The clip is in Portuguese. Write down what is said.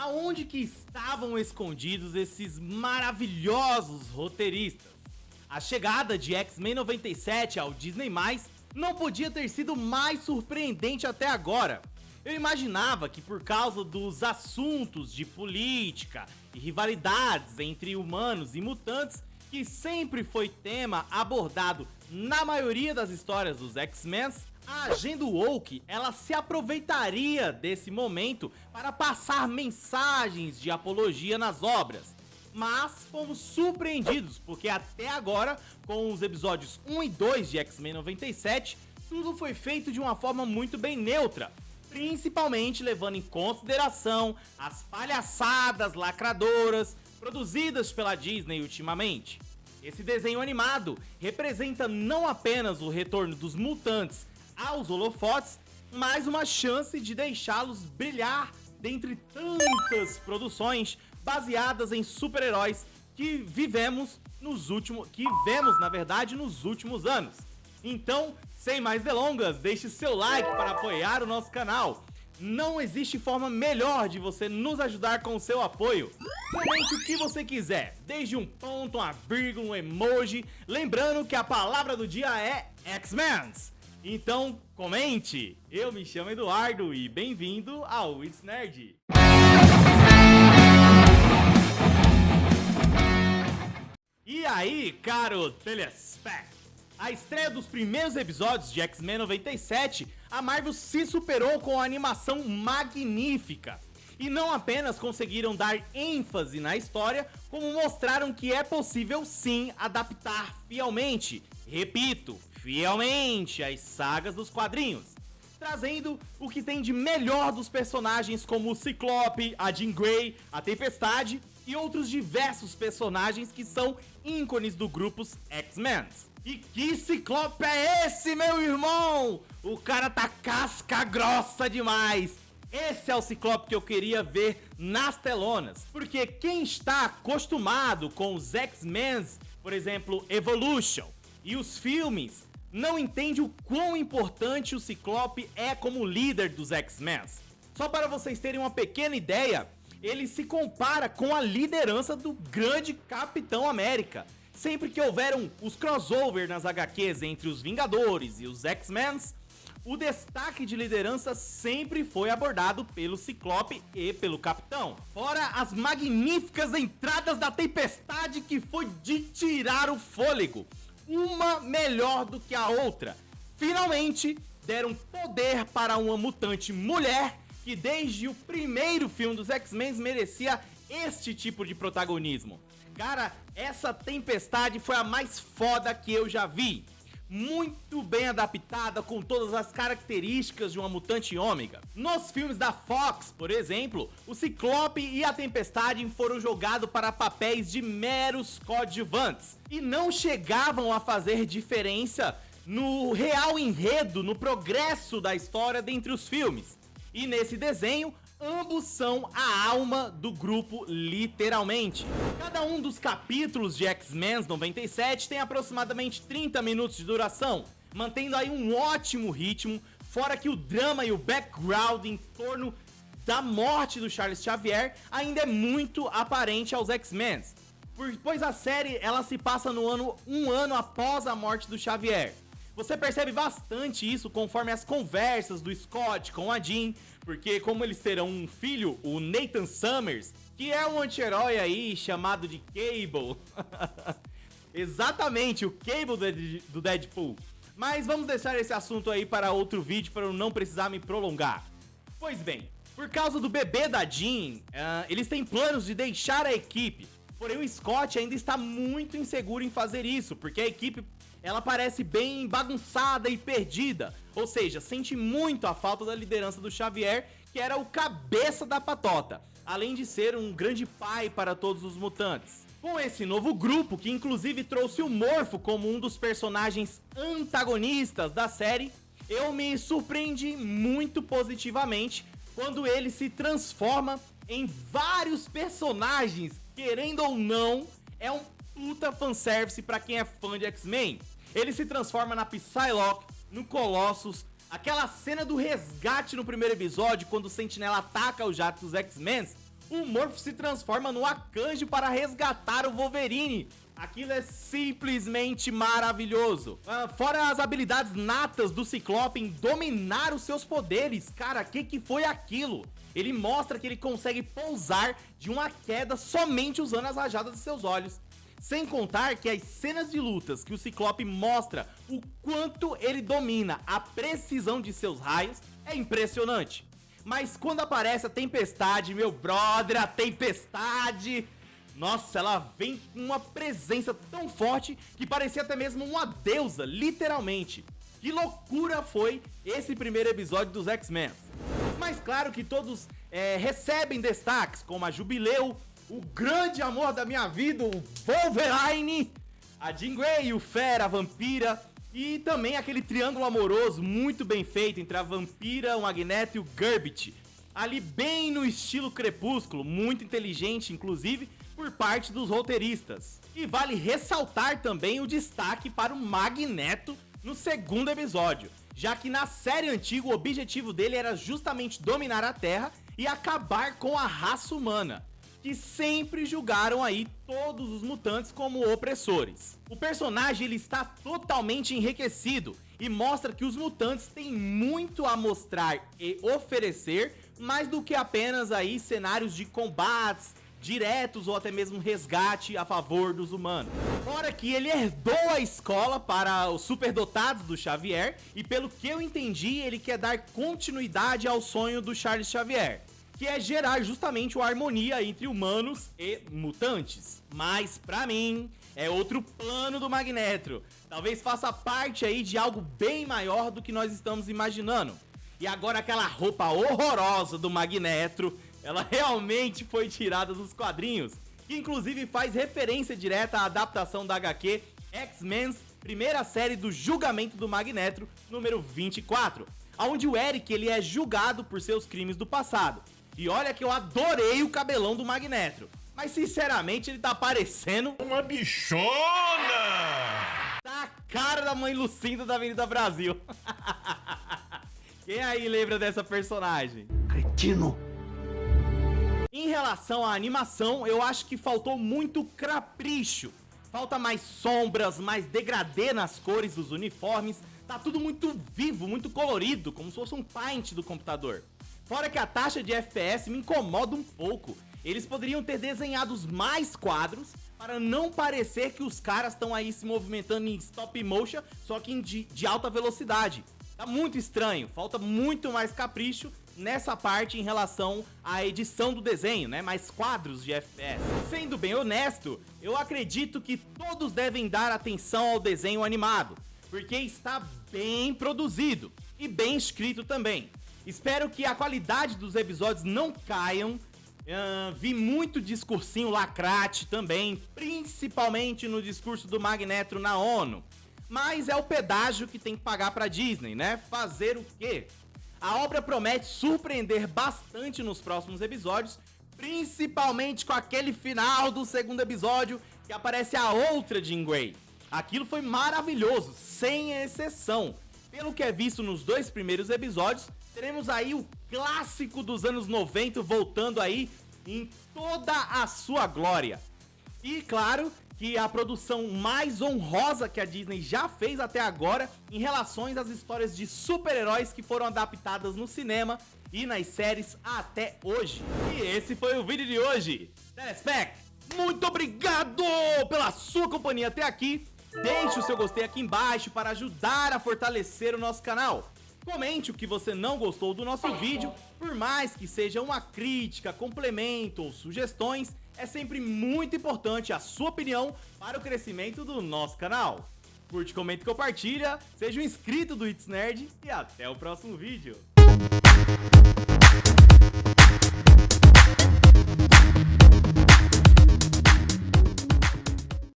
Aonde que estavam escondidos esses maravilhosos roteiristas? A chegada de X-Men 97 ao Disney+, não podia ter sido mais surpreendente até agora. Eu imaginava que por causa dos assuntos de política e rivalidades entre humanos e mutantes, que sempre foi tema abordado na maioria das histórias dos X-Men, a agenda woke, ela se aproveitaria desse momento para passar mensagens de apologia nas obras. Mas fomos surpreendidos, porque até agora, com os episódios 1 e 2 de X-Men 97, tudo foi feito de uma forma muito bem neutra, principalmente levando em consideração as palhaçadas lacradoras produzidas pela Disney ultimamente. Esse desenho animado representa não apenas o retorno dos mutantes aos holofotes, mas uma chance de deixá-los brilhar dentre tantas produções baseadas em super-heróis que vivemos nos últimos anos. Então, sem mais delongas, deixe seu like para apoiar o nosso canal. Não existe forma melhor de você nos ajudar com o seu apoio. Comente o que você quiser, desde um ponto, uma vírgula, um emoji. Lembrando que a palavra do dia é X-Men. Então, comente! Eu me chamo Eduardo e bem-vindo ao It's Nerd! E aí, caro telespectador? A estreia dos primeiros episódios de X-Men 97, a Marvel se superou com a animação magnífica. E não apenas conseguiram dar ênfase na história, como mostraram que é possível sim adaptar fielmente, repito, fielmente as sagas dos quadrinhos, trazendo o que tem de melhor dos personagens como o Ciclope, a Jean Grey, a Tempestade e outros diversos personagens que são ícones do grupo X-Men. E que Ciclope é esse, meu irmão? O cara tá casca grossa demais. Esse é o Ciclope que eu queria ver nas telonas. Porque quem está acostumado com os X-Men, por exemplo, Evolution, e os filmes, não entende o quão importante o Ciclope é como líder dos X-Men. Só para vocês terem uma pequena ideia, ele se compara com a liderança do grande Capitão América. Sempre que houveram os crossover nas HQs entre os Vingadores e os X-Men, o destaque de liderança sempre foi abordado pelo Ciclope e pelo Capitão. Fora as magníficas entradas da Tempestade, que foi de tirar o fôlego. Uma melhor do que a outra. Finalmente deram poder para uma mutante mulher que desde o primeiro filme dos X-Men merecia este tipo de protagonismo. Cara, essa Tempestade foi a mais foda que eu já vi. Muito bem adaptada, com todas as características de uma mutante ômega. Nos filmes da Fox, por exemplo, o Ciclope e a Tempestade foram jogados para papéis de meros coadjuvantes e não chegavam a fazer diferença no real enredo, no progresso da história dentre os filmes. E nesse desenho, ambos são a alma do grupo, literalmente. Cada um dos capítulos de X-Men 97 tem aproximadamente 30 minutos de duração, mantendo aí um ótimo ritmo, fora que o drama e o background em torno da morte do Charles Xavier ainda é muito aparente aos X-Men, pois a série ela se passa um ano após a morte do Xavier. Você percebe bastante isso conforme as conversas do Scott com a Jean, porque como eles terão um filho, o Nathan Summers, que é um anti-herói aí chamado de Cable. Exatamente, o Cable do Deadpool. Mas vamos deixar esse assunto aí para outro vídeo para eu não precisar me prolongar. Pois bem, por causa do bebê da Jean, eles têm planos de deixar a equipe. Porém o Scott ainda está muito inseguro em fazer isso, porque a equipe ela parece bem bagunçada e perdida, ou seja, sente muito a falta da liderança do Xavier, que era o cabeça da patota, além de ser um grande pai para todos os mutantes. Com esse novo grupo, que inclusive trouxe o Morpho como um dos personagens antagonistas da série, eu me surpreendi muito positivamente quando ele se transforma em vários personagens, querendo ou não, é um puta fanservice pra quem é fã de X-Men. Ele se transforma na Psylocke, no Colossus, aquela cena do resgate no primeiro episódio, quando o Sentinela ataca o jato dos X-Men, o Morph se transforma no Arcanjo para resgatar o Wolverine. Aquilo é simplesmente maravilhoso. Fora as habilidades natas do Ciclope em dominar os seus poderes. Cara, que foi aquilo? Ele mostra que ele consegue pousar de uma queda somente usando as rajadas de seus olhos. Sem contar que as cenas de lutas que o Ciclope mostra o quanto ele domina a precisão de seus raios é impressionante. Mas quando aparece a Tempestade, meu brother, a Tempestade... Nossa, ela vem com uma presença tão forte que parecia até mesmo uma deusa, literalmente. Que loucura foi esse primeiro episódio dos X-Men. Mas claro que todos recebem destaques, como a Jubileu, o grande amor da minha vida, o Wolverine, a Jean Grey, o Fera, a Vampira, e também aquele triângulo amoroso muito bem feito entre a Vampira, o Magneto e o Gambit. Ali bem no estilo Crepúsculo, muito inteligente inclusive, por parte dos roteiristas. E vale ressaltar também o destaque para o Magneto no segundo episódio, já que na série antiga o objetivo dele era justamente dominar a Terra e acabar com a raça humana, que sempre julgaram aí todos os mutantes como opressores. O personagem ele está totalmente enriquecido e mostra que os mutantes têm muito a mostrar e oferecer, mais do que apenas aí cenários de combates diretos ou até mesmo resgate a favor dos humanos. Fora que ele herdou a escola para os superdotados do Xavier e pelo que eu entendi, ele quer dar continuidade ao sonho do Charles Xavier, que é gerar justamente uma harmonia entre humanos e mutantes. Mas pra mim, é outro plano do Magneto. Talvez faça parte aí de algo bem maior do que nós estamos imaginando. E agora aquela roupa horrorosa do Magneto, ela realmente foi tirada dos quadrinhos, que inclusive faz referência direta à adaptação da HQ X-Men, primeira série do julgamento do Magneto, número 24, onde o Eric ele é julgado por seus crimes do passado. E olha que eu adorei o cabelão do Magneto, mas sinceramente ele tá parecendo uma bichona! Tá a cara da mãe Lucinda da Avenida Brasil. Quem aí lembra dessa personagem? Cretino! Em relação à animação, eu acho que faltou muito capricho. Falta mais sombras, mais degradê nas cores dos uniformes. Tá tudo muito vivo, muito colorido, como se fosse um paint do computador. Fora que a taxa de FPS me incomoda um pouco. Eles poderiam ter desenhado mais quadros para não parecer que os caras estão aí se movimentando em stop motion, só que de alta velocidade. Tá muito estranho, falta muito mais capricho nessa parte em relação à edição do desenho, né? Mais quadros de FPS. Sendo bem honesto, eu acredito que todos devem dar atenção ao desenho animado, porque está bem produzido e bem escrito também. Espero que a qualidade dos episódios não caiam. Vi muito discursinho lacrate também, principalmente no discurso do Magneto na ONU. Mas é o pedágio que tem que pagar pra Disney, né? Fazer o quê? A obra promete surpreender bastante nos próximos episódios, principalmente com aquele final do segundo episódio que aparece a outra Jean Grey. Aquilo foi maravilhoso, sem exceção. Pelo que é visto nos 2 primeiros episódios, teremos aí o clássico dos anos 90 voltando aí em toda a sua glória. E claro que a produção mais honrosa que a Disney já fez até agora em relação às histórias de super-heróis que foram adaptadas no cinema e nas séries até hoje. E esse foi o vídeo de hoje. Telespec, muito obrigado pela sua companhia até aqui. Deixe o seu gostei aqui embaixo para ajudar a fortalecer o nosso canal. Comente o que você não gostou do nosso vídeo, por mais que seja uma crítica, complemento ou sugestões, é sempre muito importante a sua opinião para o crescimento do nosso canal. Curte, comenta e compartilha, seja um inscrito do It's Nerd e até o próximo vídeo.